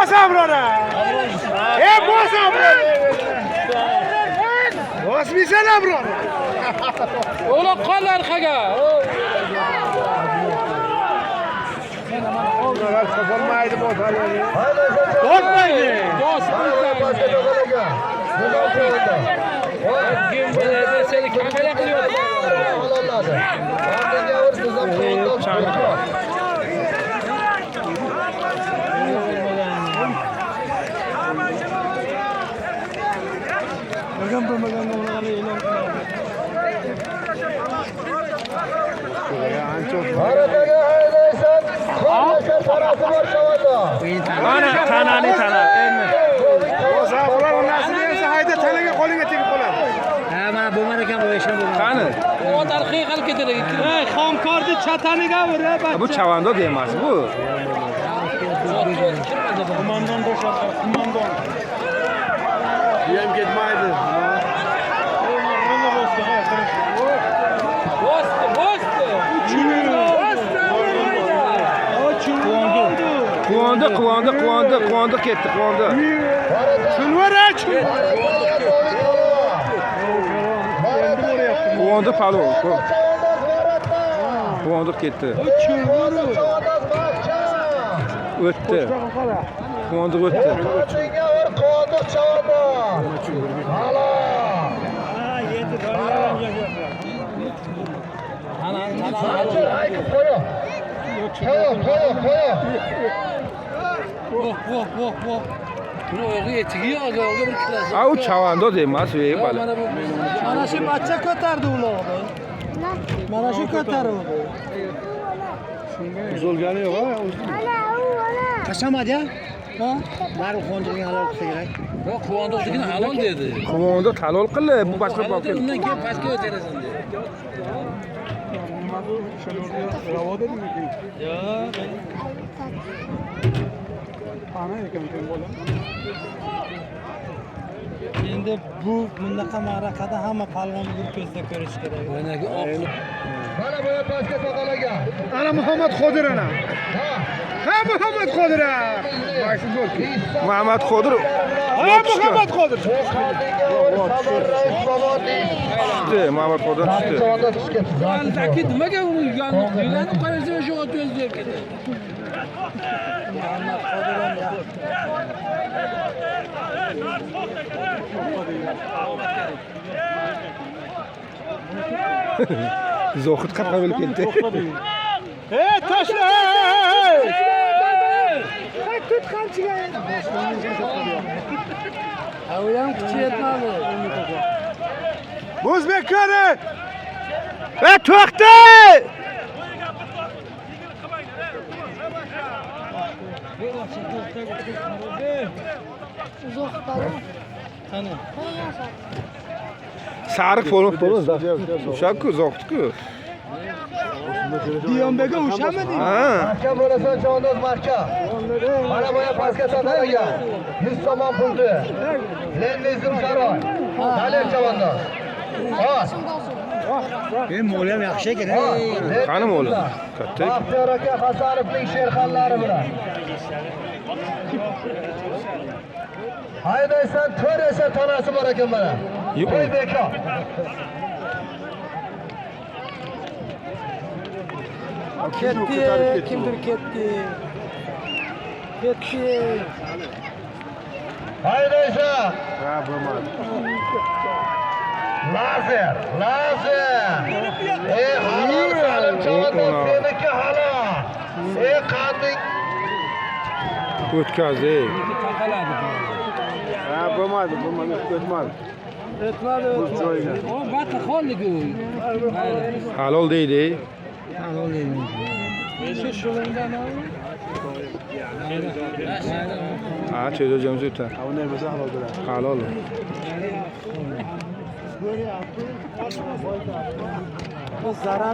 bosa brora. Bosa brora. Bos misana brora. Ola qol arqaga. Olmalar olmaydi bu tarihi. Olmaydi. Seni kamera qilib Tanani. Bosa bular onasini esa hayda tanaga qo'lingga tegib qoladi. Ha, mana bo'lmar ekan bu ishim bo'lmadi. Qani? o tarixi qilib ketadi. Ey, xomkorni chataniga ur, bachcha. Bu chavandod emas bu. Kumandan boshqa, kumandan. Bu ham ketmaydi. Quvondi ketdi, quvondi. Chulvarach. Quvondi palov. Quvondi ketdi. O'tdi. Quvondi o'tdi. Au chavandod emas, ey bola. Mana shu bachcha ko'tardi uloqni. Mana shu ko'tardi. Uzilgani yo'q, ha? Qashamadi-ya? Ha? Bari xondirga halol qilsa kerak. Yo'q, quvondiqligini halol dedi. Quvondi halol qildi, bu boshqa Halol dedi, pokil. undan keyin pastga o'tirasan dedi. Endi bu bunaqa ma'rakada hamma palvonni bir ko'zda ko'rish kerak. O'ynaga oq. Mana bu pastga taqalagan. Ana Muhammad Qodir ana. Ha Muhammad Qodir. Maysi bo'lki. Muhammad Qodir. Ha Muhammad Qodir. Tushdi, Muhammad Qodir tushdi. Aldaki nimaga uni yulanib qarasa o'sha ot o'zi deb ketadi. Zohid qapqa bo'lib ketdi. Hey, tashla! Hey! Tut qamchiga. Ha, u ham kuchi yetmadi. O'zbekkani! To'xta! Qani? Sariq bo'lib O'sha-ku, Zohid-ku. Diyonbega o'shamidi? Ha. Mahkam bo'lasan, jondoz mahkam. Mana bu pastga taqalagan. 100 somon puldi. Lendizm saroy. Dalil chavandoz. Hop. Mo'l ham yaxshi ekan. Qani mo'l? Katta. Baxtiyor aka Hasanovning sherxonlari bilan. Haydaysan, to'r esa tanasi bor ekan mana. Yo'q. Qo'y bekor. Ketdi, kimdir ketdi. Ketdi. Haydaysan. Ha, bo'lmadi. Lazer. Ey halol salim chavandoz, seniki halol. Ey qandik. O'tkazdi. Ha, bo'lmadi. O'tmadi. O'tmadi. Joyiga. O batli xolligi u. Halol deydi. Halol deydi. Shu shulundan Ha, cho'zajamiz o'ta. Uni bo'lsa halol bo'ladi. Halol. Bu zarar